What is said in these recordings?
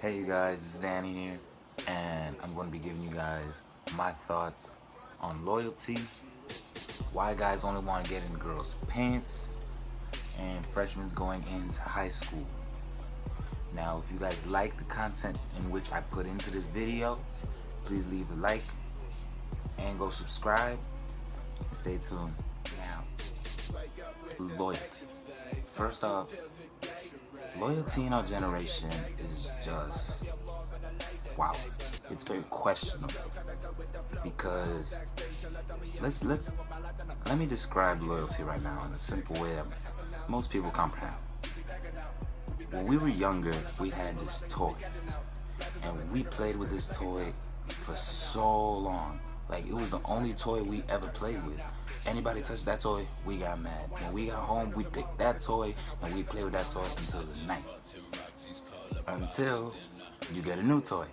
Hey you guys, it's Danny here, and I'm going to be giving you guys my thoughts on loyalty, why guys only want to get in girls' pants, and freshmen going into high school. Now, if you guys like the content in which I put into this video, please leave a like and go subscribe and stay tuned. Now, loyalty. First off, loyalty in our generation is just wow. It's very questionable because let me describe loyalty right now in a simple way that most people comprehend. When we were younger, we had this toy, and we played with this toy for so long. Like, it was the only toy we ever played with. Anybody touched that toy, we got mad. When we got home, we picked that toy and we played with that toy until the night. Until you get a new toy.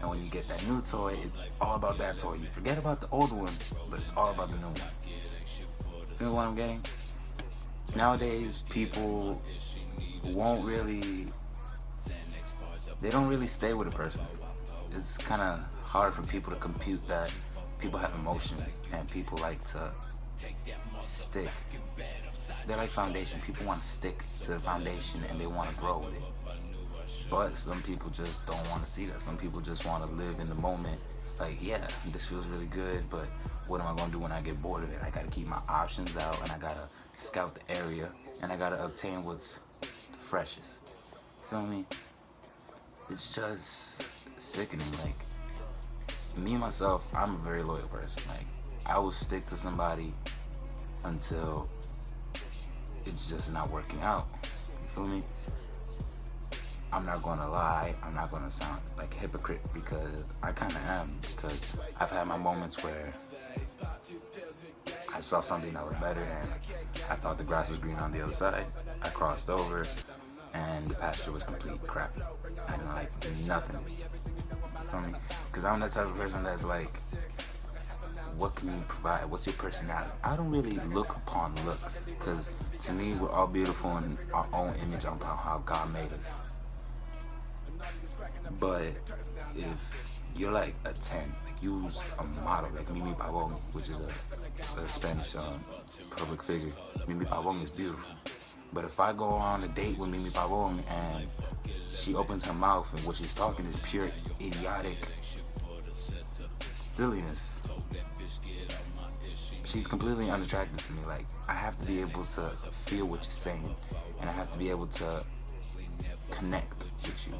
And when you get that new toy, it's all about that toy. You forget about the old one, but it's all about the new one. You know what I'm getting? Nowadays, people they don't really stay with a person. It's kind of hard for people to compute that people have emotions and people like to stick. They're like foundation. People want to stick to the foundation and they want to grow with it. But some people just don't want to see that. Some people just want to live in the moment. Like, yeah, this feels really good, but what am I going to do when I get bored of it? I got to keep my options out, and I got to scout the area, and I got to obtain what's the freshest. Feel me? It's just sickening. Like, me, myself, I'm a very loyal person. Like, I will stick to somebody until it's just not working out. You feel me? I'm not gonna lie, I'm not gonna sound like a hypocrite because I kinda am, because I've had my moments where I saw something that was better and I thought the grass was green on the other side. I crossed over and the pasture was complete crap. I didn't like nothing. You feel me? Because I'm that type of person that's like, what can you provide? What's your personality? I don't really look upon looks, because to me, we're all beautiful in our own image on how God made us. But if you're like a 10, like use a model like Mimi Pavón, which is a Spanish public figure. Mimi Pavón is beautiful. But if I go on a date with Mimi Pavón and she opens her mouth and what she's talking is pure idiotic silliness, she's completely unattractive to me. Like, I have to be able to feel what you're saying, and I have to be able to connect with you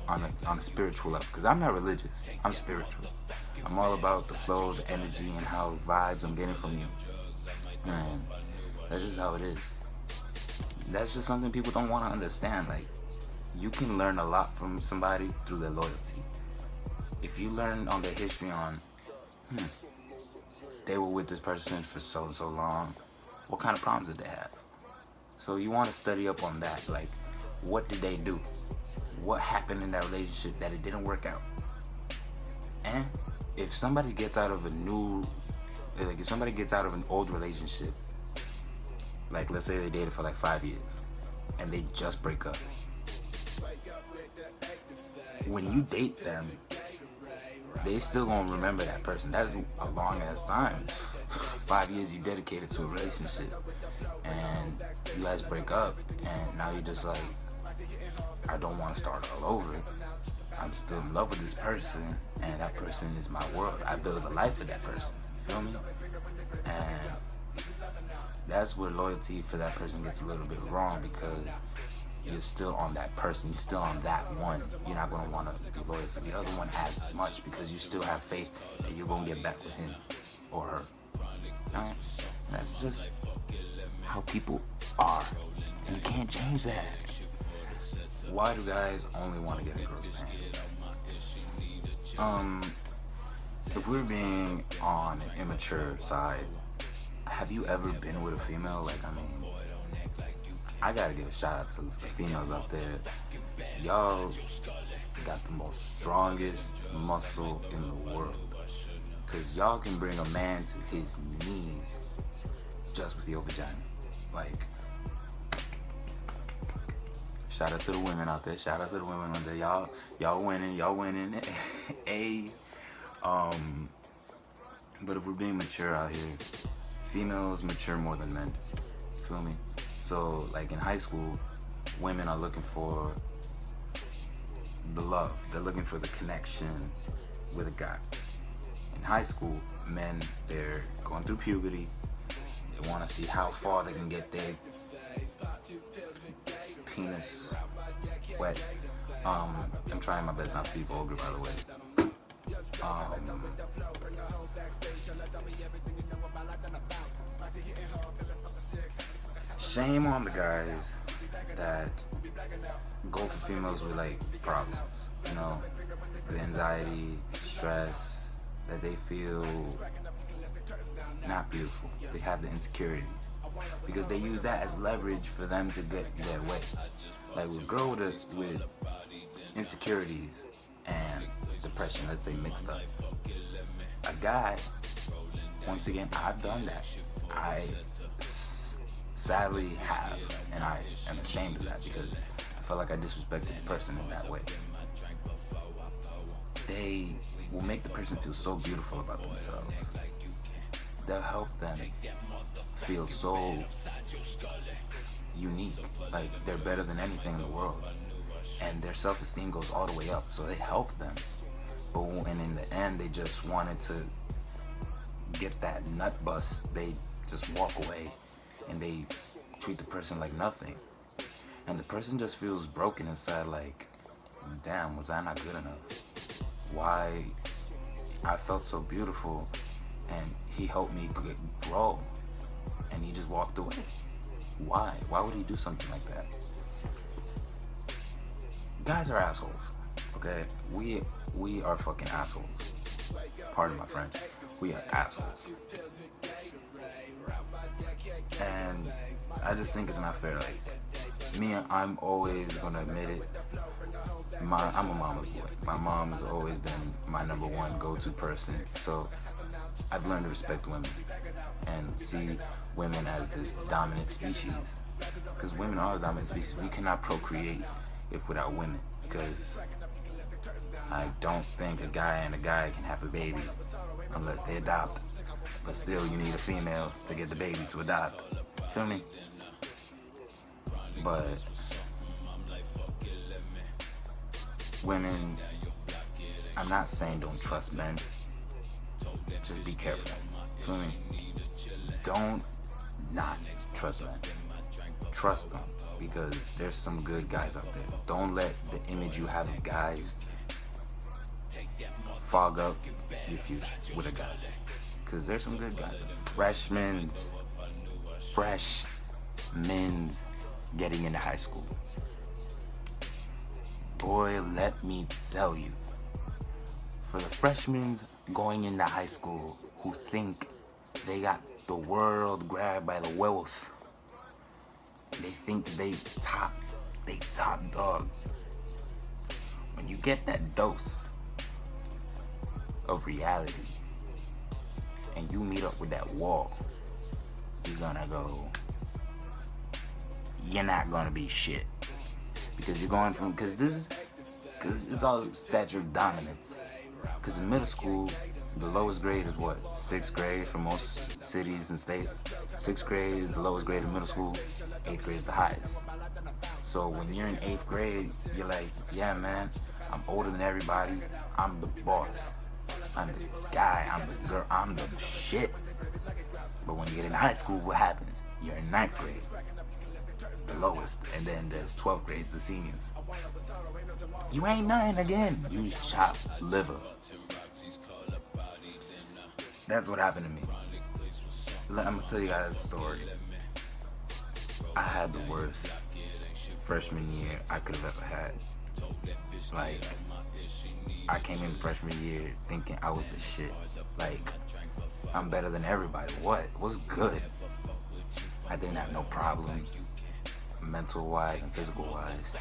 on a spiritual level, because I'm not religious, I'm spiritual. I'm all about the flow, the energy, and how vibes I'm getting from you. And that's just how it is. That's just something people don't want to understand. Like, you can learn a lot from somebody through their loyalty. If you learn on their history on, they were with this person for so and so long, what kind of problems did they have? So you want to study up on that. Like, what did they do? What happened in that relationship that it didn't work out? And if somebody gets out of if somebody gets out of an old relationship, like let's say they dated for like 5 years and they just break up, when you date them, they still gonna remember that person. That's a long ass time. It's 5 years you dedicated to a relationship, and you guys break up, and now you're just like, I don't want to start all over. I'm still in love with this person, and that person is my world. I build a life with that person. You feel me? And that's where loyalty for that person gets a little bit wrong, because you're still on that person. You're still on that one. You're not going to want to be loyal to the other one as much, because you still have faith that you're going to get back with him or her. Right? That's just how people are, and you can't change that. Why do guys only want to get in girls' pants? If we're being on an immature side, have you ever been with a female? Like, I mean, I gotta give a shout out to the females out there. Y'all got the most strongest muscle in the world, because y'all can bring a man to his knees just with your vagina. Like, shout Shout out to the women out there. Shout out to the women out there. Y'all winning. Y'all winning. A. But if we're being mature out here, females mature more than men. Feel me? So like in high school, women are looking for the love. They're looking for the connection with a guy. In high school, men, they're going through puberty. They want to see how far they can get their penis wet. I'm trying my best not to be vulgar, by the way. Shame on the guys that go for females with like problems, you know, the anxiety, stress, that they feel not beautiful. They have the insecurities because they use that as leverage for them to get their way. Like with a girl with insecurities and depression, let's say mixed up. A guy, once again, I've done that. I sadly have, and I am ashamed of that because I felt like I disrespected the person in that way. They will make the person feel so beautiful about themselves. They'll help them feel so unique, like they're better than anything in the world, and their self-esteem goes all the way up, so they help them. And in the end, they just wanted to get that nut bust. They just walk away and they treat the person like nothing, and the person just feels broken inside, like, damn, was I not good enough? Why I felt so beautiful and he helped me grow and he just walked away? Why would he do something like that? Guys are assholes, okay? We are fucking assholes. Pardon my French. We are assholes. And I just think it's not fair. Like, me, I'm always gonna admit it. I'm a mama's boy. My mom has always been my number one go-to person. So I've learned to respect women and see women as this dominant species. Because women are the dominant species. We cannot procreate if without women. Because I don't think a guy and a guy can have a baby unless they adopt. But still, you need a female to get the baby to adopt. Feel me? But women, I'm not saying don't trust men. Just be careful. Feel me? Don't not trust men. Trust them, because there's some good guys out there. Don't let the image you have of guys fog up your future with a guy. Because there's some good guys. Fresh men's getting into high school. Boy, let me tell you, for the freshmen going into high school who think they got the world grabbed by the huevos, they think they top dog. When you get that dose of reality and you meet up with that wall, you're not gonna be shit. Because you're going from, because it's all stature of dominance. Because in middle school, the lowest grade is what? 6th grade for most cities and states. 6th grade is the lowest grade in middle school. 8th grade is the highest. So when you're in 8th grade, you're like, yeah, man, I'm older than everybody. I'm the boss. I'm the guy. I'm the girl. I'm the shit. But when you get in high school, what happens? You're in 9th grade, the lowest, and then there's 12th grades, the seniors. You ain't nothing again. You just chop liver. That's what happened to me. I'm gonna tell you guys a story. I had the worst freshman year I could have ever had. Like, I came in freshman year thinking I was the shit. Like, I'm better than everybody. What's good? I didn't have no problems, mental wise and physical wise.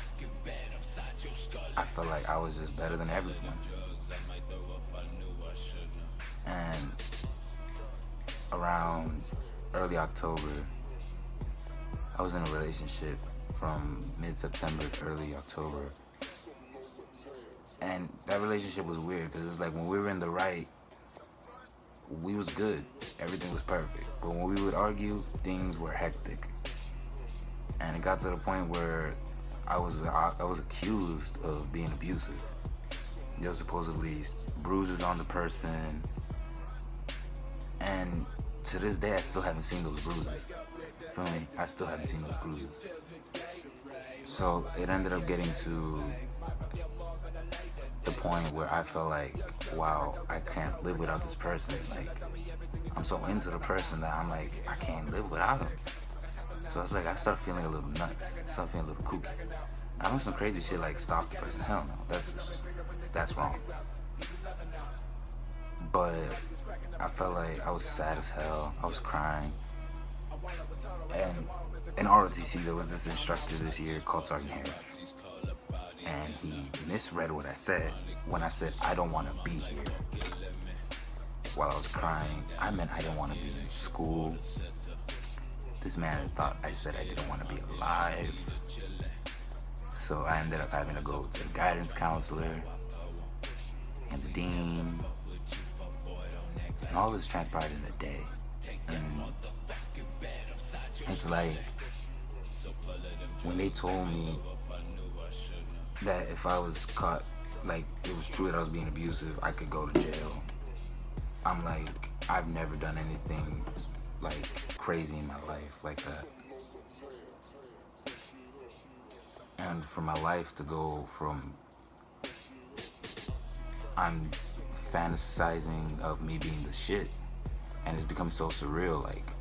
I felt like I was just better than everyone. And around early October, I was in a relationship from mid-September to early October. And that relationship was weird because it's like when we were in the right, we was good. Everything was perfect. But when we would argue, things were hectic. And it got to the point where I was accused of being abusive. There was supposedly bruises on the person. And to this day, I still haven't seen those bruises. Feel me? I still haven't seen those bruises. So it ended up getting to the point where I felt like, wow, I can't live without this person. Like, I'm so into the person that I'm like, I can't live without him. So it's like I start feeling a little nuts. I start feeling a little kooky. I know some crazy shit like stalk the person. Hell no, that's wrong. But I felt like I was sad as hell. I was crying. And in ROTC, there was this instructor this year called Sergeant Harris. And he misread what I said when I said I don't want to be here. While I was crying, I meant I didn't want to be in school. This man thought I said I didn't want to be alive. So I ended up having to go to the guidance counselor and the dean. And all this transpired in a day. And it's like when they told me that if I was caught, like it was true that I was being abusive, I could go to jail. I'm like, I've never done anything like crazy in my life like that. And for my life to go from I'm fantasizing of me being the shit, and it's become so surreal, like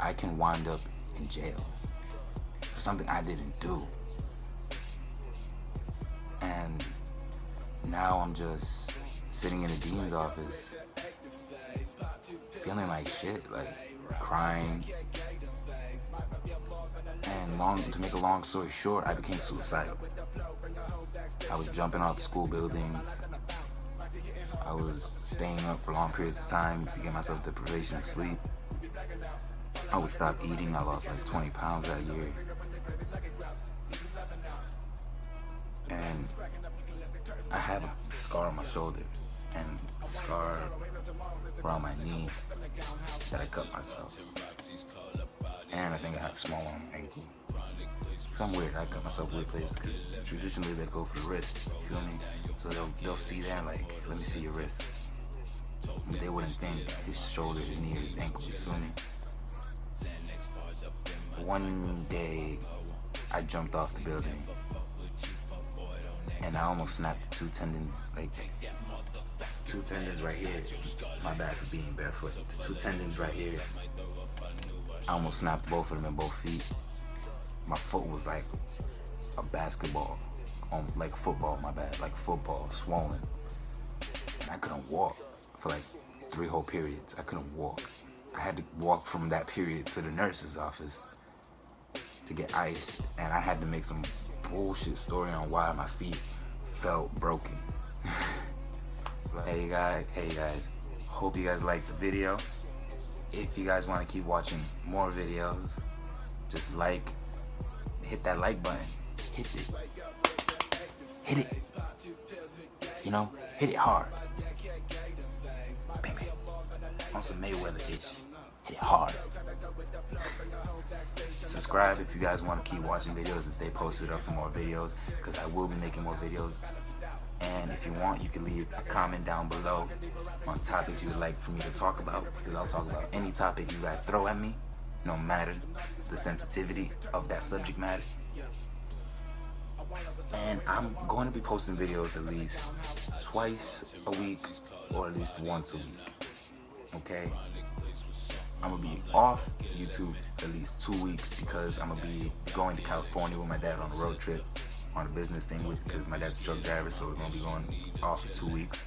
I can wind up in jail for something I didn't do. And now I'm just sitting in the dean's office feeling like shit, like crying. And to make a long story short, I became suicidal. I was jumping off school buildings. I was staying up for long periods of time to get myself deprivation of sleep. I would stop eating. I lost like 20 pounds that year. And I have a scar on my shoulder and a scar around my knee that I cut myself. And I think I have a small one on my ankle. I'm weird. I cut myself weird places because traditionally they go for the wrists. You feel me? So they'll see there and like, let me see your wrists. But they wouldn't think his shoulder, his knee, or his ankle. You feel me? One day, I jumped off the building and I almost snapped two tendons, like two tendons right here. My bad for being barefoot. The two tendons right here. I almost snapped both of them in both feet. My foot was like a basketball, like football, my bad, like football, swollen. And I couldn't walk for like 3 whole periods. I couldn't walk. I had to walk from that period to the nurse's office to get ice, and I had to make some bullshit story on why my feet felt broken. Hey guys, hope you guys liked the video. If you guys want to keep watching more videos, just hit that like button. Hit it. You know, hit it hard. Bang, bang. On some Mayweather ish. Hit it hard. Subscribe if you guys want to keep watching videos and stay posted up for more videos, because I will be making more videos. And if you want, you can leave a comment down below on topics you would like for me to talk about, because I'll talk about any topic you guys throw at me, no matter the sensitivity of that subject matter. And I'm going to be posting videos at least twice a week, or at least once a week. Okay? I'm going to be off YouTube at least 2 weeks because I'm going to be going to California with my dad on a road trip, on a business thing, because my dad's a truck driver, so we're going to be going off for 2 weeks.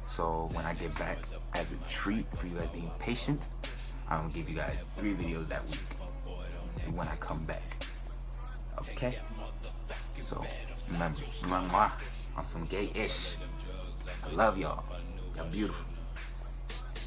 So when I get back, as a treat for you guys being patient, I'm going to give you guys 3 videos that week when I come back. Okay? So remember, on some gay-ish. I love y'all. Y'all beautiful.